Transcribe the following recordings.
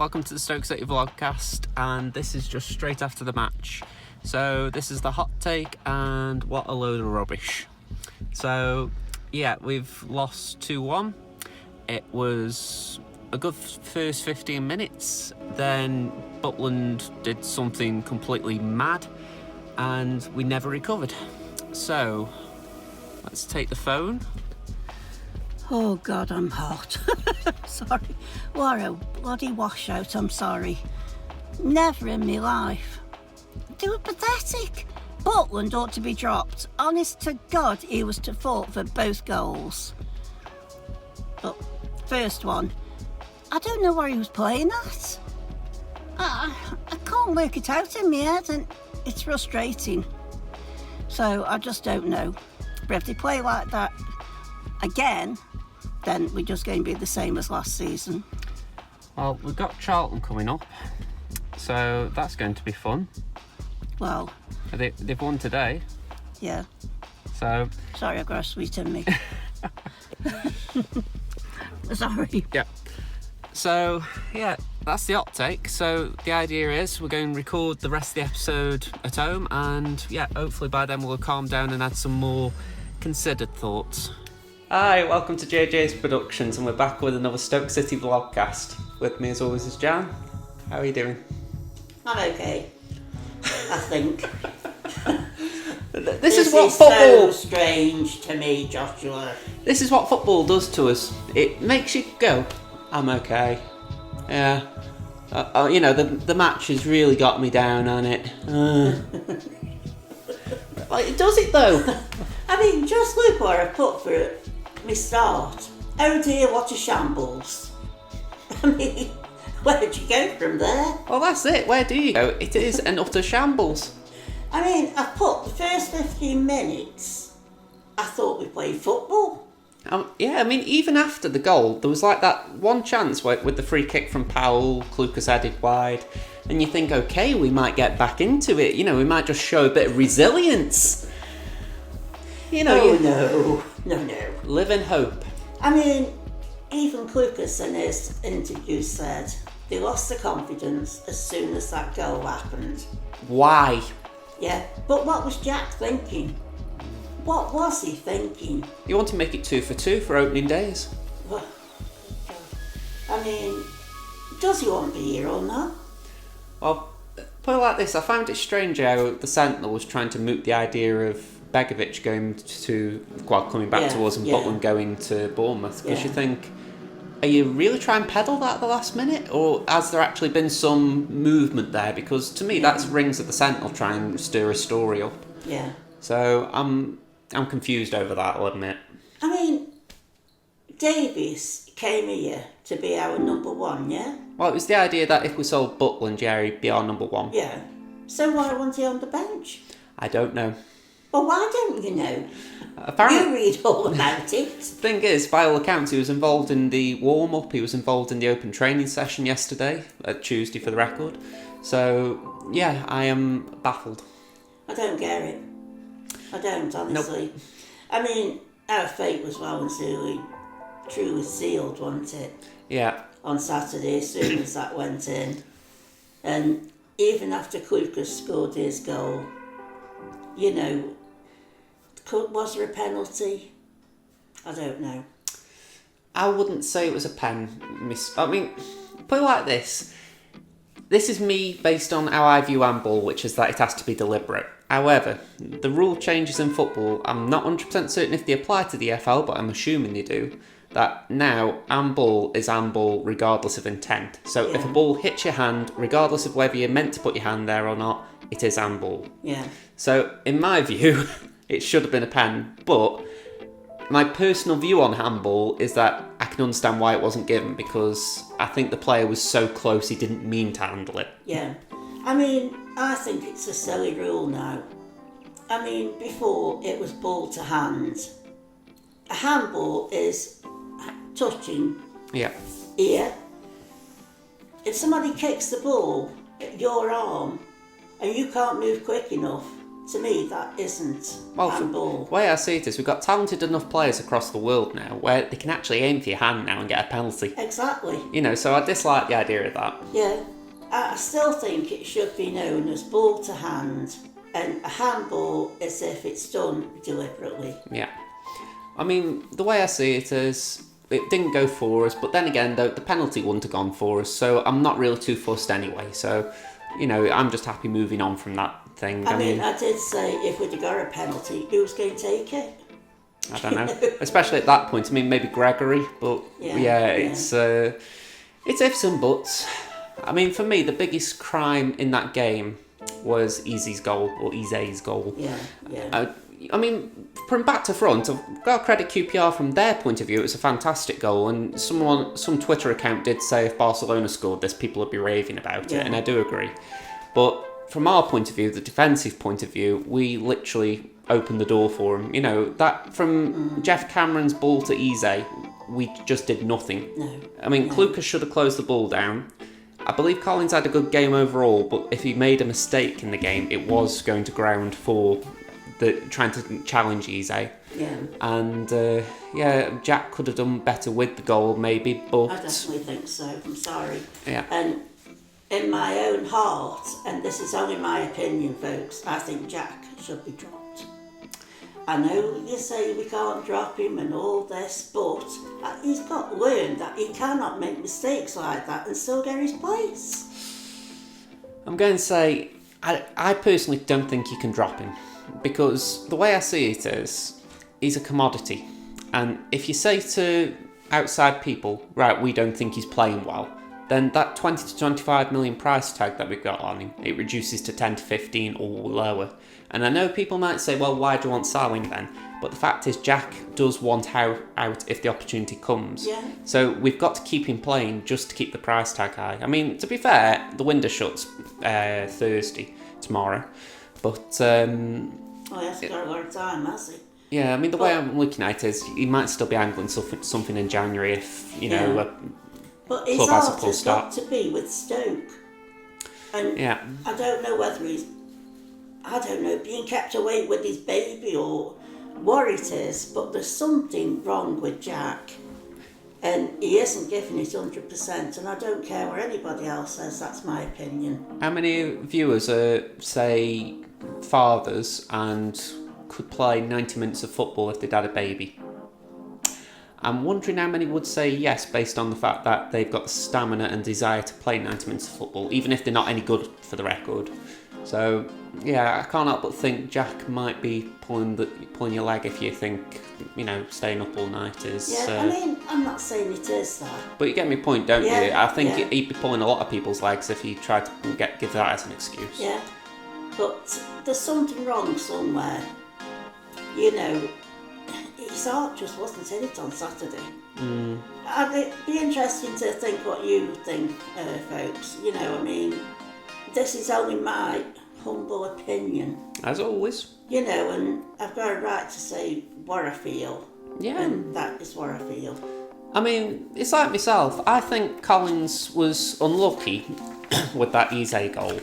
welcome to the Stoke City Vlogcast, and this is just straight after the match. So this is the hot take, and what a load of rubbish. So yeah, we've lost 2-1. It was a good first 15 minutes, then Butland did something completely mad, and we never recovered. So let's take the phone. Oh God, I'm hot. Sorry. What a bloody washout, I'm sorry. Never in my life. They were pathetic. Butland ought to be dropped. Honest to God, he was to fault for both goals. But first one, I don't know what he was playing at. I can't work it out in my head, and it's frustrating. So I just don't know. But if they play like that again, then we're just going to be the same as last season. Well, we've got Charlton coming up, so that's going to be fun. Well, they've won today. Yeah. So. Sorry, I've got a sweet in me. Sorry. Yeah. So, yeah, that's the hot take. So the idea is we're going to record the rest of the episode at home, and yeah, hopefully by then we'll calm down and add some more considered thoughts. Hi, welcome to JJ's Productions, and we're back with another Stoke City Vlogcast. With me as always is Jan. How are you doing? I'm okay, I think. This is what football... so strange to me, Joshua. This is what football does to us. It makes you go, I'm okay. Yeah. You know, the match has really got me down on it. Like, does it though? I mean, just look what I put for my start. Oh dear, what a shambles. I mean, where'd you go from there? Well, that's it. Where do you go? It is an utter shambles. I mean, I put the first 15 minutes, I thought we played football. Yeah, I mean, even after the goal, there was like that one chance with the free kick from Powell, Lucas headed wide, and you think, okay, we might get back into it. You know, we might just show a bit of resilience. You know, no. Live in hope. I mean, even Lucas in his interview said they lost the confidence as soon as that goal happened. Why? Yeah, but what was Jack thinking? What was he thinking? You want to make it 2 for 2 for opening days. Well, I mean, does he want to be here or not? Well, put it like this, I found it strange how the Sentinel was trying to moot the idea of Begovic coming back to us and Butland going to Bournemouth, because you think, are you really trying to peddle that at the last minute, or has there actually been some movement there? Because to me that's rings of the Sentinel trying to stir a story up. Yeah. So I'm confused over that, I'll admit. I mean, Davies came here to be our number one, yeah? Well, it was the idea that if we sold Butland, he'd be our number one. Yeah. So why wasn't he on the bench? I don't know. Well, why don't you know? Apparently, you read all about it. The thing is, by all accounts, he was involved in the warm-up, he was involved in the open training session yesterday, Tuesday for the record. So, yeah, I am baffled. I don't get it. I don't, honestly. Nope. I mean, our fate was well and truly sealed, wasn't it? Yeah. On Saturday, as soon as that went in. And even after Lucas scored his goal, you know, was there a penalty? I don't know. I wouldn't say it was a pen. I mean, put it like this. This is me based on how I view handball, which is that it has to be deliberate. However, the rule changes in football. I'm not 100% certain if they apply to the EFL, but I'm assuming they do. That now handball is handball regardless of intent. So if a ball hits your hand, regardless of whether you're meant to put your hand there or not, it is handball. Yeah. So in my view, it should have been a pen, but my personal view on handball is that I can understand why it wasn't given, because I think the player was so close he didn't mean to handle it. Yeah. I mean, I think it's a silly rule now. I mean, before it was ball to hand. A handball is touching ear. If somebody kicks the ball at your arm and you can't move quick enough to me, that isn't Well, handball. the way I see it is we've got talented enough players across the world now where they can actually aim for your hand now and get a penalty. Exactly. You know, so I dislike the idea of that. Yeah. I still think it should be known as ball to hand, and a handball is if it's done deliberately. Yeah. I mean, the way I see it is it didn't go for us, but then again, the penalty wouldn't have gone for us, so I'm not really too fussed anyway. So, you know, I'm just happy moving on from that thing. I mean, I did say if we'd have got a penalty, who was going to take it? I don't know. Especially at that point. I mean, maybe Gregory, but it's ifs and buts. I mean, for me, the biggest crime in that game was Easy's goal, or Ize's goal. Yeah. I mean, from back to front, I've got to credit QPR from their point of view. It was a fantastic goal, and some Twitter account did say if Barcelona scored this, people would be raving about it, and I do agree. But from our point of view, the defensive point of view, we literally opened the door for him. You know, that from Jeff Cameron's ball to Eze, we just did nothing. No. I mean, Klukas should have closed the ball down. I believe Collins had a good game overall, but if he made a mistake in the game, it was going to ground for trying to challenge Eze. Yeah. And Jack could have done better with the goal, maybe, but I definitely think so. I'm sorry. Yeah. And in my own heart, and this is only my opinion, folks, I think Jack should be dropped. I know you say we can't drop him and all this, but he's got to learn that he cannot make mistakes like that and still get his place. I'm going to say I personally don't think you can drop him, because the way I see it is he's a commodity, and if you say to outside people, right, we don't think he's playing well, then that 20 to 25 million price tag that we've got on him, it reduces to 10 to 15 or lower. And I know people might say, well, why do you want selling then? But the fact is, Jack does want out if the opportunity comes. Yeah. So we've got to keep him playing just to keep the price tag high. I mean, to be fair, the window shuts Thursday, tomorrow. But he hasn't got a lot of time, has he? Yeah, I mean, the way I'm looking at it is he might still be angling something in January if, you know, but his club has a heart full has start. got to be with Stoke. And I don't know whether he's, being kept away with his baby or what it is, but there's something wrong with Jack. And he isn't giving it 100%, and I don't care what anybody else says, that's my opinion. How many viewers are, say, fathers and could play 90 minutes of football if they'd had a baby? I'm wondering how many would say yes based on the fact that they've got the stamina and desire to play 90 minutes of football, even if they're not any good for the record. So, yeah, I can't help but think Jack might be pulling your leg if you think, you know, staying up all night is... Yeah, I mean, I'm not saying it is that. But you get my point, don't you? I think he'd be pulling a lot of people's legs if he tried to give that as an excuse. Yeah, but there's something wrong somewhere. You know, his heart just wasn't in it on Saturday. It'd be interesting to think what you think, folks. You know, I mean, this is only my humble opinion. As always. You know, and I've got a right to say what I feel. Yeah. And that is what I feel. I mean, it's like myself. I think Collins was unlucky with that Eze goal.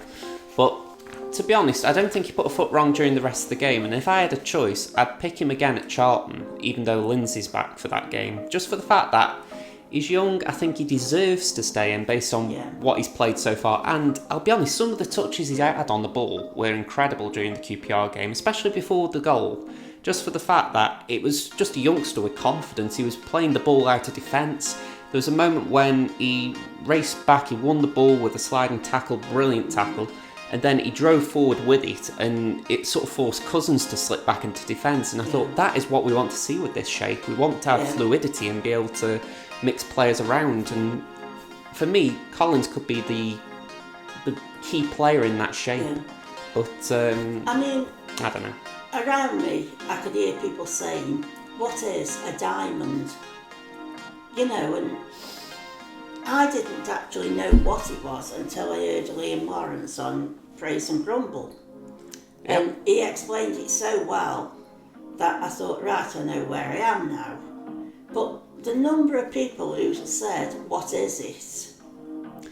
But to be honest, I don't think he put a foot wrong during the rest of the game. And if I had a choice, I'd pick him again at Charlton, even though Lindsay's back for that game. Just for the fact that he's young, I think he deserves to stay in based on what he's played so far. And I'll be honest, some of the touches he's had on the ball were incredible during the QPR game, especially before the goal. Just for the fact that it was just a youngster with confidence. He was playing the ball out of defence. There was a moment when he raced back, he won the ball with a sliding tackle, brilliant tackle, and then he drove forward with it, and it sort of forced Cousins to slip back into defence. And I thought, that is what we want to see with this shape. We want to have fluidity and be able to mix players around. And for me, Collins could be the key player in that shape. But I mean, I don't know. Around me, I could hear people saying, "What is a diamond?" You know, and I didn't actually know what it was until I heard Liam Lawrence on Praise and Grumble. And he explained it so well that I thought, right, I know where I am now. But the number of people who said, "What is it?"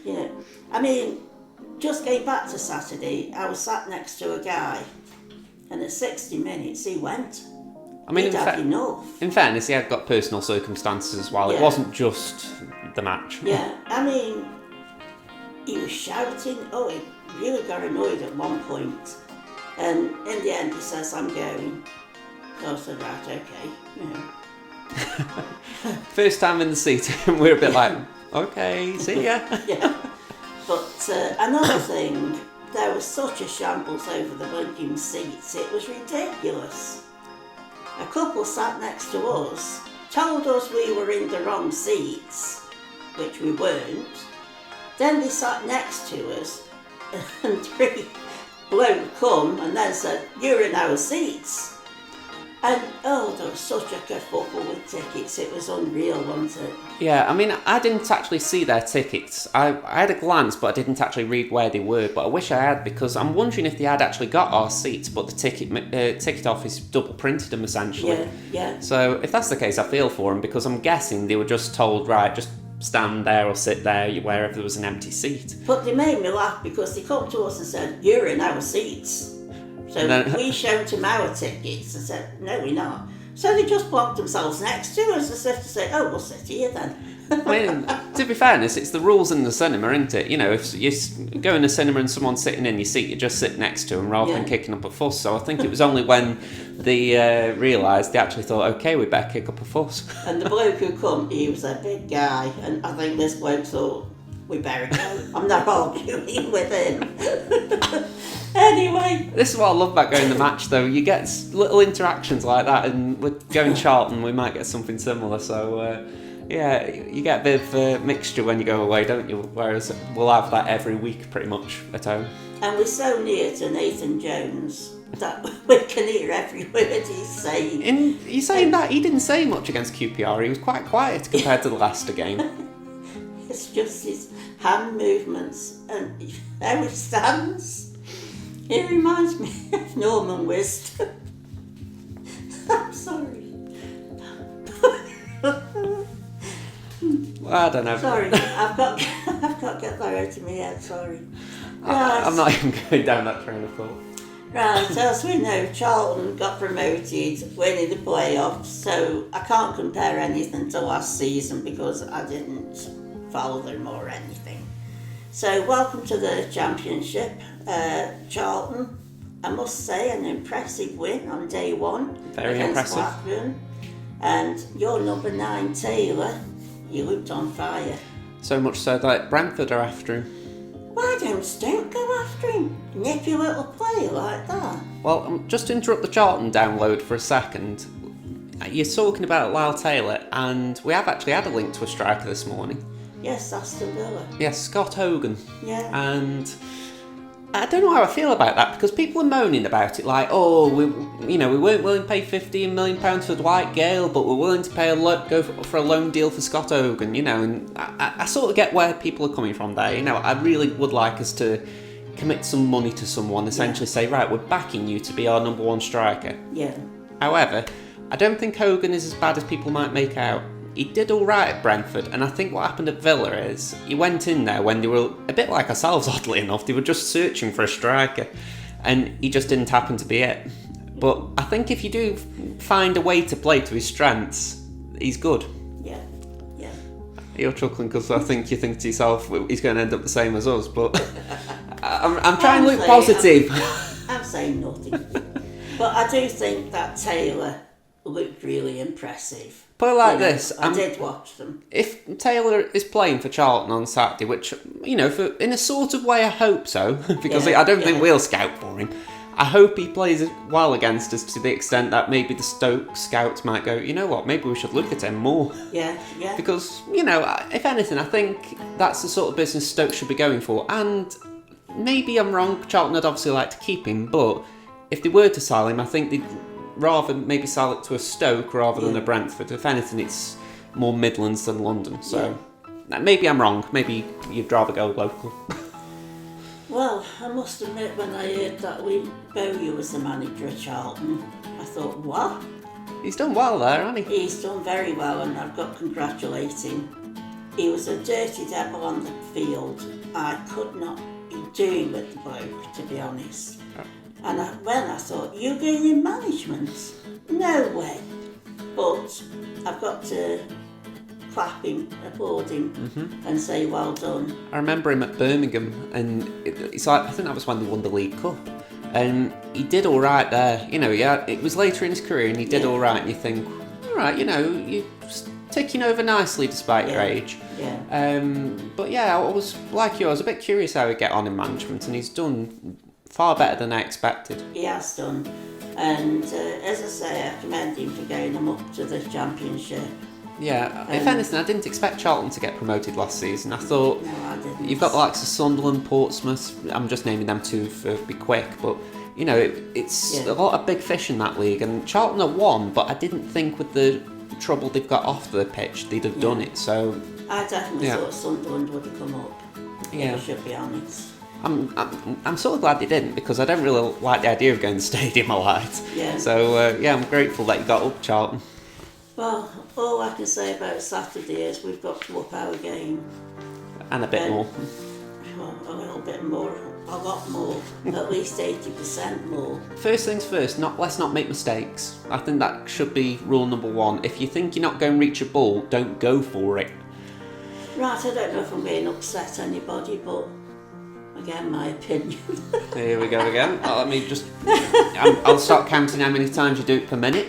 You know, I mean, just going back to Saturday, I was sat next to a guy And at 60 minutes, he went. I mean, He'd had enough. in fairness, he had got personal circumstances as well. Yeah. It wasn't just the match. Yeah, I mean, he was shouting. Oh, he really got annoyed at one point. And in the end, he says, I'm going. So I said, right, okay, First time in the seat, we're a bit like, okay, see ya. Yeah. But another thing, there was such a shambles over the blinking seats, it was ridiculous. A couple sat next to us, told us we were in the wrong seats, which we weren't. Then they sat next to us, and three blokes come and then said, you're in our seats. And there was such a kerfuffle with tickets, it was unreal, wasn't it? Yeah, I mean, I didn't actually see their tickets. I had a glance, but I didn't actually read where they were. But I wish I had, because I'm wondering if they had actually got our seats, but the ticket office double printed them essentially. Yeah. So if that's the case, I feel for them, because I'm guessing they were just told, right, just stand there or sit there wherever there was an empty seat. But they made me laugh because they come to us and said, you're in our seats. So we showed them our tickets and said, no, we're not. So they just plonked themselves next to us as if to say, oh, we'll sit here then. I mean, to be fairness, it's the rules in the cinema, isn't it? You know, if you go in the cinema and someone's sitting in your seat, you just sit next to them rather than kicking up a fuss. So I think it was only when they realised, they actually thought, okay, we better kick up a fuss. And the bloke who come, he was a big guy, and I think this bloke thought, we better go. I'm not arguing with him. Anyway. This is what I love about going to the match, though. You get little interactions like that, and with going Charlton, we might get something similar. So, yeah, you get a bit of mixture when you go away, don't you? Whereas we'll have that every week, pretty much, at home. And we're so near to Nathan Jones that we can hear every word he's saying. You're saying that? He didn't say much against QPR. He was quite quiet compared to the Leicester game. It's just his hand movements and how he stands. It reminds me of Norman Wist. I'm sorry. Well, I don't know. Sorry, I've got to get that out of my head, sorry. Right. I'm not even going down that train of thought. Right, as we know, Charlton got promoted, winning the playoffs, so I can't compare anything to last season because I didn't follow them or anything. So welcome to the Championship, Charlton. I must say, an impressive win on day one. Very against impressive. Blackburn. And your number 9, Taylor, he looked on fire. So much so that Brentford are after him. Why don't Stoke go after him? Nippy little player like that. Well, just to interrupt the Charlton download for a second. You're talking about Lyle Taylor, and we have actually had a link to a striker this morning. Yes, Aston Villa. Yes, Scott Hogan. Yeah. And I don't know how I feel about that, because people are moaning about it like, oh, we weren't willing to pay £15 million for Dwight Gale, but we're willing to pay go for a loan deal for Scott Hogan, and I sort of get where people are coming from there. I really would like us to commit some money to someone, essentially say, right, we're backing you to be our number 1 striker. Yeah. However, I don't think Hogan is as bad as people might make out. He did all right at Brentford, and I think what happened at Villa is he went in there when they were a bit like ourselves, oddly enough. They were just searching for a striker, and he just didn't happen to be it. But I think if you do find a way to play to his strengths, he's good. Yeah. You're chuckling because I think you think to yourself, he's going to end up the same as us, but I'm trying to look positive. I'm saying nothing. But I do think that Taylor looked really impressive. Put it like this. I did watch them. If Taylor is playing for Charlton on Saturday, which, in a sort of way I hope so, because I don't think we'll scout for him. I hope he plays well against us to the extent that maybe the Stoke scouts might go, you know what, maybe we should look at him more. Yeah. Because, if anything, I think that's the sort of business Stoke should be going for. And maybe I'm wrong, Charlton would obviously like to keep him, but if they were to sell him, I think they'd rather maybe sell it to a Stoke rather than a Brentford. If anything, it's more Midlands than London. So maybe I'm wrong. Maybe you'd rather go local. Well, I must admit, when I heard that Bowyer was the manager of Charlton, I thought, what? He's done well there, hasn't he? He's done very well, and I've got to congratulate him. He was a dirty devil on the field. I could not be doing with the bloke, to be honest. And I thought, you're going in management? No way. But I've got to clap him, applaud him, and say well done. I remember him at Birmingham, and it's like, I think that was when they won the League Cup, and he did all right there. You know, it was later in his career, and he did all right. And you think, all right, you know, you're ticking over nicely despite your age. Yeah. But yeah, I was like you. I was a bit curious how he'd get on in management, and he's done far better than I expected. He has done, and as I say, I commend him for getting them up to the Championship. Yeah, if anything, I didn't expect Charlton to get promoted last season. I thought, No, I didn't. you've got the likes of Sunderland, Portsmouth. I'm just naming them two for be quick, but you know, it's a lot of big fish in that league. And Charlton are one, but I didn't think with the trouble they've got off the pitch, they'd have done it. So I definitely thought Sunderland would have come up. Yeah. I should be honest. I'm sort of glad they didn't, because I don't really like the idea of going to the stadium a lot. Yeah. So yeah, I'm grateful that you got up, Charlton. Well, all I can say about Saturday is we've got to up our game. And a bit more. Well, a little bit more, a lot more, at least 80% more. First things first, let's not make mistakes. I think that should be rule number one. If you think you're not going to reach a ball, don't go for it. Right, I don't know if I'm going to upset anybody, but again, my opinion. Here we go again. Let me just... I'll start counting how many times you do it per minute.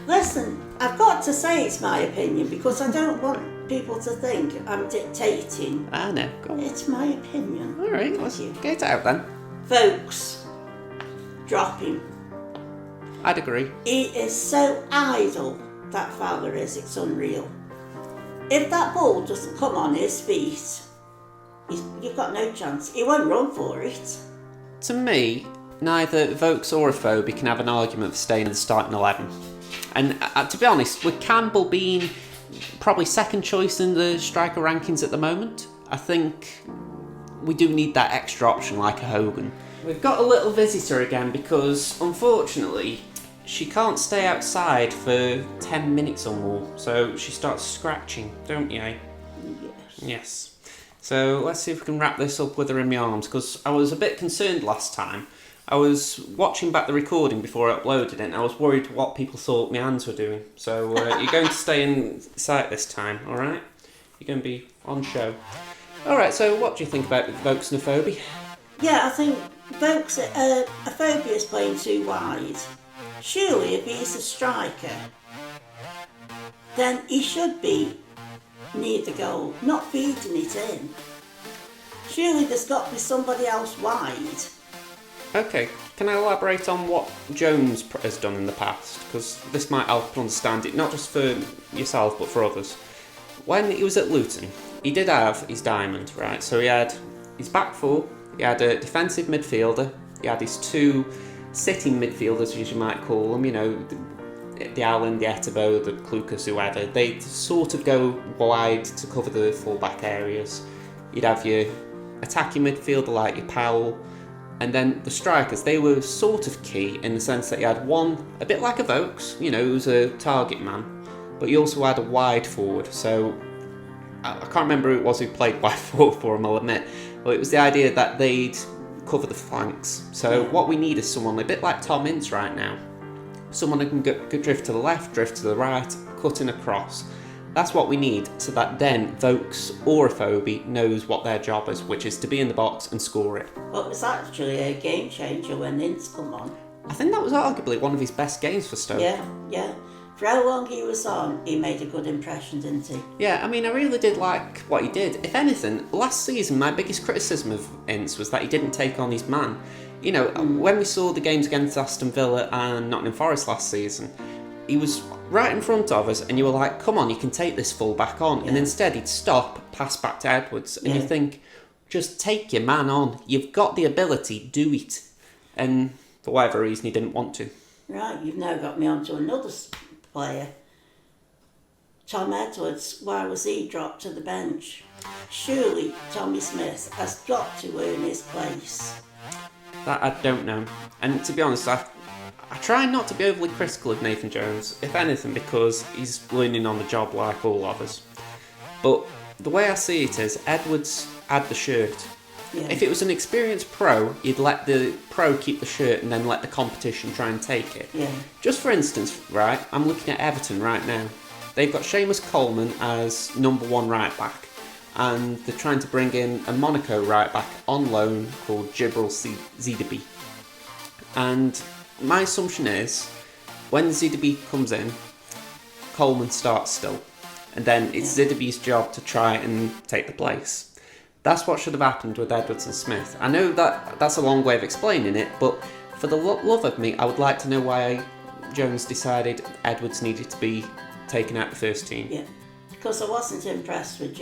Listen, I've got to say it's my opinion because I don't want people to think I'm dictating. I know, go on. It's my opinion. All right, let's get it out then. Folks, drop him. I'd agree. He is so idle, that fella is, it's unreal. If that ball doesn't come on his feet, you've got no chance. He won't run for it. To me, neither Vokes or Afobe can have an argument for staying in the starting 11. And to be honest, with Campbell being probably second choice in the striker rankings at the moment, I think we do need that extra option like a Hogan. We've got a little visitor again because, unfortunately, she can't stay outside for 10 minutes or more, so she starts scratching, don't you? Yes. Yes. So let's see if we can wrap this up with her in my arms, because I was a bit concerned last time. I was watching back the recording before I uploaded it, and I was worried what people thought my hands were doing. So you're going to stay in sight this time, alright? You're going to be on show. Alright, so what do you think about Vokes and Afobe? Yeah, I think Vokes, Afobe is playing too wide. Surely if he's a striker, then he should be near the goal, not feeding it in. Surely there's got to be somebody else wide. Okay, can I elaborate on what Jones has done in the past? Because this might help understand it, not just for yourself, but for others. When he was at Luton, he did have his diamond, right? So he had his back four, he had a defensive midfielder, he had his two sitting midfielders, as you might call them, you know, the Allen, the Etebo, the Klukas, whoever. They'd sort of go wide to cover the full-back areas. You'd have your attacking midfielder like your Powell, and then the strikers, they were sort of key in the sense that you had one, a bit like a Vokes, you know, who was a target man, but you also had a wide forward. So I can't remember who it was who played wide forward for him, I'll admit, but it was the idea that they'd cover the flanks. So what we need is someone a bit like Tom Ince right now. Someone who can go drift to the left, drift to the right, cut in across. That's what we need, so that then Vokes or Afobe knows what their job is, which is to be in the box and score it. Well, it was actually a game changer when Ince come on. I think that was arguably one of his best games for Stoke. Yeah. For how long he was on, he made a good impression, didn't he? Yeah, I mean, I really did like what he did. If anything, last season, my biggest criticism of Ince was that he didn't take on his man. You know, when we saw the games against Aston Villa and Nottingham Forest last season, he was right in front of us, and you were like, come on, you can take this full back on. Yeah. And instead, he'd stop, pass back to Edwards, and you think, just take your man on. You've got the ability, do it. And for whatever reason, he didn't want to. Right, you've now got me onto another player. Tom Edwards, why was he dropped to the bench? Surely Tommy Smith has got to earn his place. That I don't know. And to be honest, I try not to be overly critical of Nathan Jones, if anything, because he's learning on the job like all of us. But the way I see it is, Edwards had the shirt. Yeah. If it was an experienced pro, you'd let the pro keep the shirt and then let the competition try and take it. Yeah. Just for instance, right, I'm looking at Everton right now. They've got Seamus Coleman as number 1 right back, and they're trying to bring in a Monaco right back on loan called Jibril Zidabi. And my assumption is, when Zidabi comes in, Coleman starts still, and then it's Zidabi's job to try and take the place. That's what should have happened with Edwards and Smith. I know that's a long way of explaining it, but for the love of me, I would like to know why Jones decided Edwards needed to be taken out the first team. Yeah, because I wasn't impressed with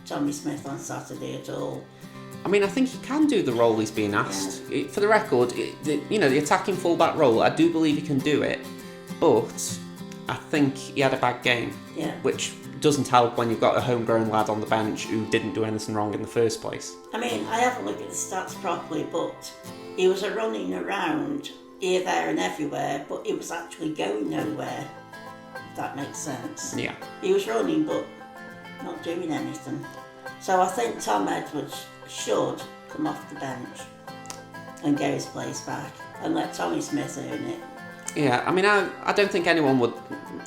Tommy Smith on Saturday at all. I mean, I think he can do the role he's being asked. For the record, the attacking fullback role, I do believe he can do it, but I think he had a bad game, which doesn't help when you've got a homegrown lad on the bench who didn't do anything wrong in the first place. I mean, I haven't looked at the stats properly, but he was running around here, there and everywhere, but he was actually going nowhere, if that makes sense. Yeah. He was running, but not doing anything. So I think Tom Edwards should come off the bench and get his place back and let Tommy Smith earn it. Yeah, I mean, I don't think anyone would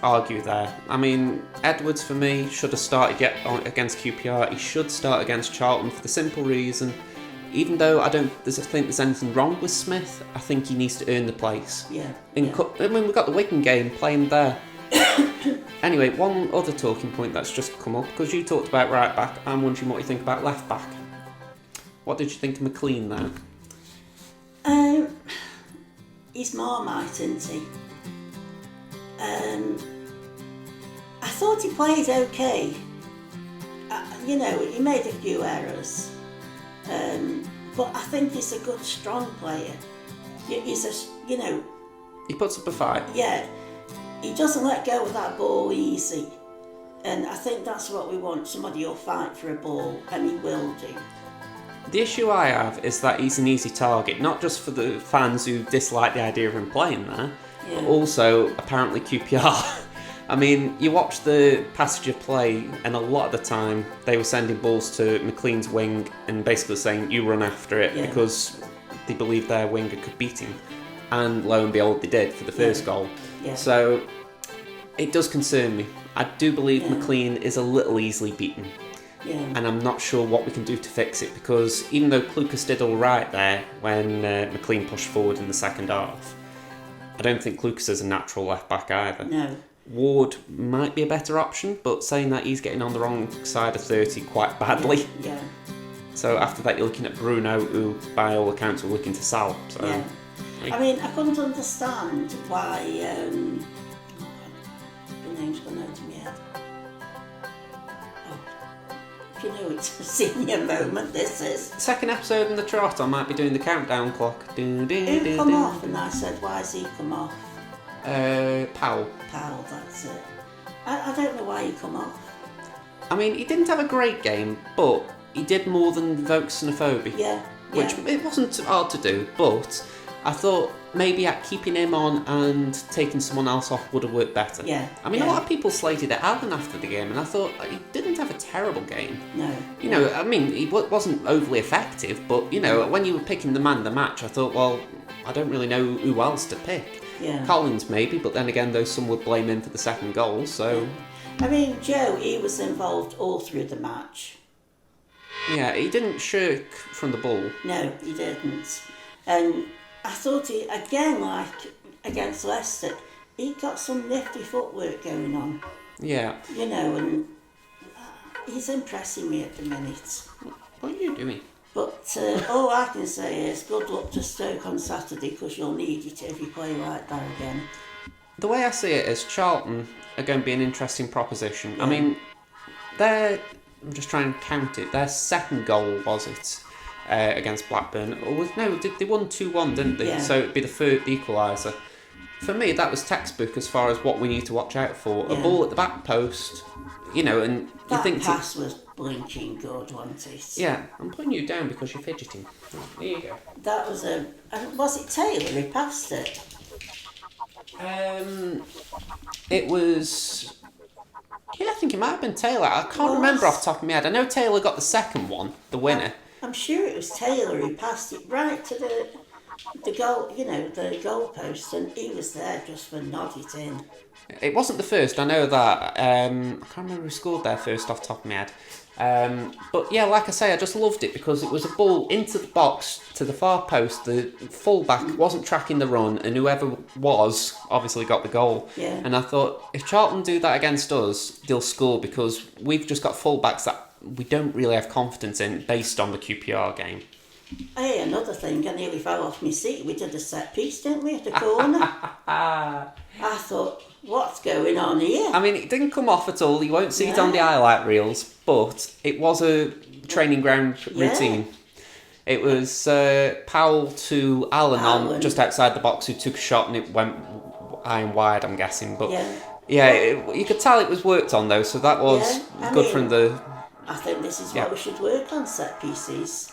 argue there. I mean, Edwards, for me, should have started against QPR. He should start against Charlton for the simple reason, even though I don't think there's anything wrong with Smith, I think he needs to earn the place. Yeah. I mean, we've got the Wigan game playing there. Anyway, one other talking point that's just come up, because you talked about right back, I'm wondering what you think about left back. What did you think of McLean there? He's Marmite, isn't he? I thought he played okay. He made a few errors. But I think he's a good, strong player. He puts up a fight. Yeah. He doesn't let go of that ball easy. And I think that's what we want. Somebody who'll fight for a ball, and he will do. The issue I have is that he's an easy target, not just for the fans who dislike the idea of him playing there, but also apparently QPR. I mean, you watch the passage of play, and a lot of the time they were sending balls to McLean's wing and basically saying, you run after it, because they believed their winger could beat him. And lo and behold, they did for the first goal. Yeah. So it does concern me. I do believe McLean is a little easily beaten. Yeah. And I'm not sure what we can do to fix it, because even though Klukas did all right there when McLean pushed forward in the second half, I don't think Klukas is a natural left back either. No. Ward might be a better option, but saying that, he's getting on the wrong side of 30 quite badly. Yeah. So after that, you're looking at Bruno, who by all accounts are looking to sell. So, I mean, I couldn't understand why the name's gone out of my head. You know, it's a senior moment, this is. Second episode in the trot, I might be doing the countdown clock. Who come off? And I said, why's he come off? Powell. Powell, that's it. I don't know why he come off. I mean, he didn't have a great game, but he did more than Vokes and Afobe. Yeah. Which it wasn't hard to do, but I thought maybe keeping him on and taking someone else off would have worked better. Yeah. I mean, a lot of people slated Alan after the game, and I thought he didn't have a terrible game. No. You know, I mean, he wasn't overly effective, but, when you were picking the man of the match, I thought, well, I don't really know who else to pick. Yeah. Collins maybe, but then again, though, some would blame him for the second goal, so... I mean, Joe, he was involved all through the match. Yeah, he didn't shirk from the ball. No, he didn't. And I thought he, again, like against Leicester, he got some nifty footwork going on. Yeah. And he's impressing me at the minute. What are you doing? But all I can say is good luck to Stoke on Saturday, because you'll need it if you play like that again. The way I see it is Charlton are going to be an interesting proposition. Yeah. I mean, I'm just trying to count it. Their second goal, was it, against Blackburn? They won 2-1, didn't they? Yeah. So it'd be the third equaliser. For me, that was textbook as far as what we need to watch out for. A ball at the back post, and that you think... That pass was blinking good, wasn't it? Yeah, I'm putting you down because you're fidgeting. There you go. That was was it Taylor who passed it? It was... Yeah, I think it might have been Taylor. I can't remember off the top of my head. I know Taylor got the second one, the winner. I'm sure it was Taylor who passed it right to the goal, the goal post, and he was there just for nod it in. It wasn't the first, I know that. I can't remember who scored there first off the top of my head. But yeah, like I say, I just loved it because it was a ball into the box to the far post. The fullback wasn't tracking the run, and whoever was obviously got the goal. Yeah. And I thought, if Charlton do that against us, they'll score because we've just got fullbacks that we don't really have confidence in based on the QPR game. Hey, another thing, I nearly fell off my seat. We did a set piece, didn't we, at the corner? I thought, what's going on here? I mean, it didn't come off at all. You won't see it on the highlight reels, but it was a training ground routine. It was Powell to Allen just outside the box, who took a shot and it went iron wide, I'm guessing. But you could tell it was worked on though, so that was good from the... I think this is what we should work on, set pieces.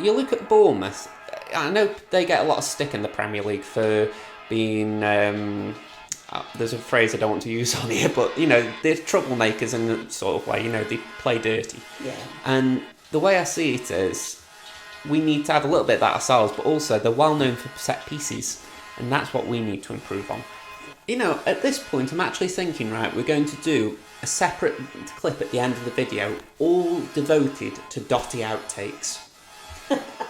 You look at Bournemouth, I know they get a lot of stick in the Premier League for being... there's a phrase I don't want to use on here, but, they're troublemakers in a sort of way, they play dirty. Yeah. And the way I see it is, we need to have a little bit of that ourselves, but also they're well known for set pieces, and that's what we need to improve on. At this point, I'm actually thinking, right, we're going to do a separate clip at the end of the video, all devoted to Dotty outtakes.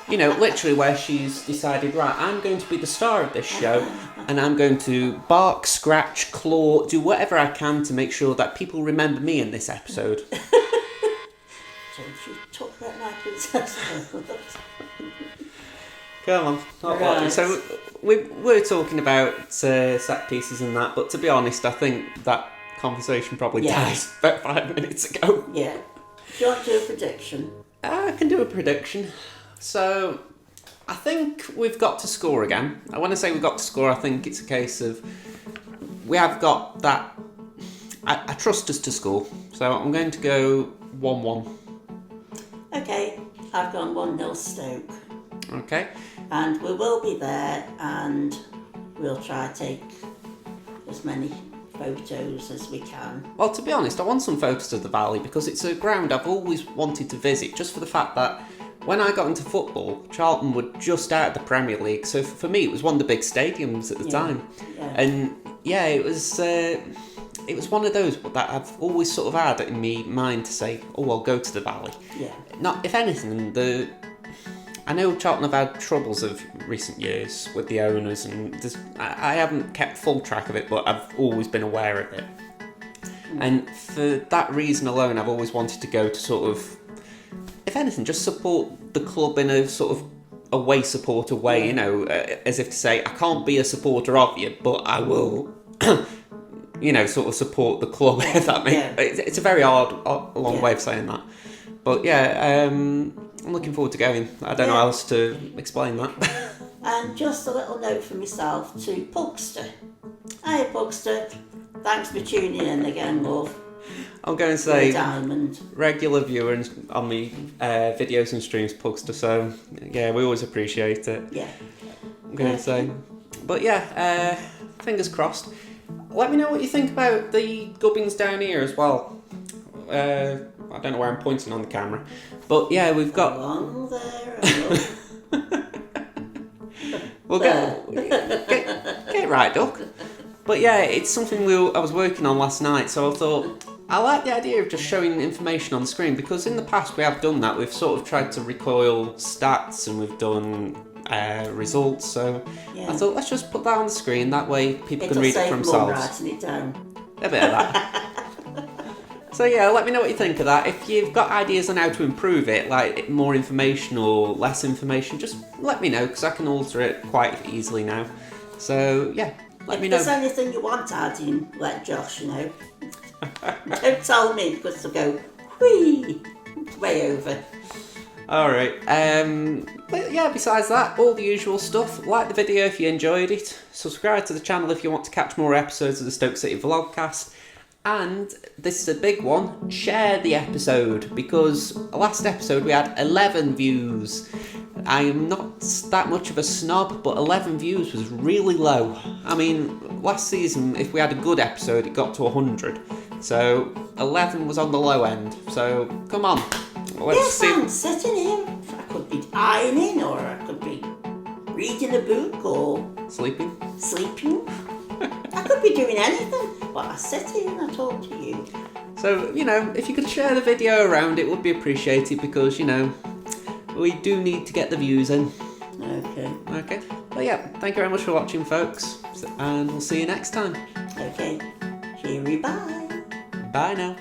Literally where she's decided, right, I'm going to be the star of this show, and I'm going to bark, scratch, claw, do whatever I can to make sure that people remember me in this episode. Don't you talk about my princess. Come on. Right. So we're talking about set pieces and that, but to be honest, I think that conversation probably died about 5 minutes ago. Yeah. Do you want to do a prediction? I can do a prediction. So, I think we've got to score again. When I say we've got to score, I think it's a case of we have got that... I trust us to score. So, I'm going to go 1-1. Okay, I've gone 1-0 Stoke. Okay. And we will be there, and we'll try to take as many photos as we can. Well, to be honest, I want some photos of the Valley because it's a ground I've always wanted to visit, just for the fact that when I got into football, Charlton were just out of the Premier League, so for me it was one of the big stadiums at the time. Yeah. And it was one of those that I've always sort of had in my mind to say, I'll go to the Valley. Yeah. Not, if anything, I know Charlton have had troubles of recent years with the owners, and I haven't kept full track of it, but I've always been aware of it. And for that reason alone, I've always wanted to go to sort of, if anything, just support the club in a sort of away supporter way, as if to say, I can't be a supporter of you, but I will, sort of support the club, if that makes it's a very long way of saying that. But I'm looking forward to going. I don't know how else to explain that. And just a little note for myself to Pugster. Hi Pugster, thanks for tuning in again, love. I'm going to say Diamond. Regular viewers on the videos and streams, Pugster, so we always appreciate it. Yeah. I'm going to say. But fingers crossed. Let me know what you think about the gubbins down here as well. I don't know where I'm pointing on the camera. But we've got... Along there. We'll get right, Duck. But it's something I was working on last night, so I thought... I like the idea of just showing information on the screen, because in the past we have done that. We've sort of tried to recoil stats and we've done results, so I thought let's just put that on the screen, that way people can read it for themselves. Writing it down. A bit of that. So let me know what you think of that. If you've got ideas on how to improve it, like more information or less information, just let me know, because I can alter it quite easily now. So let me know. If there's anything you want adding, let Josh know. Don't tell me, because they'll go whee way over. Alright, but besides that, all the usual stuff. Like the video if you enjoyed it, subscribe to the channel if you want to catch more episodes of the Stoke City Vlogcast, and this is a big one, share the episode, because last episode we had 11 views. I am not that much of a snob, but 11 views was really low. I mean, last season, if we had a good episode, it got to 100. So 11 was on the low end. So come on, I'm sitting here. I be ironing, or I could be reading a book, or Sleeping. sleeping. I could be doing anything, but I sit here and I talk to you. So, if you could share the video around, it would be appreciated because, we do need to get the views in. Okay. Okay. But yeah, thank you very much for watching, folks. And we'll see you next time. Okay. Cheery, bye. Bye now.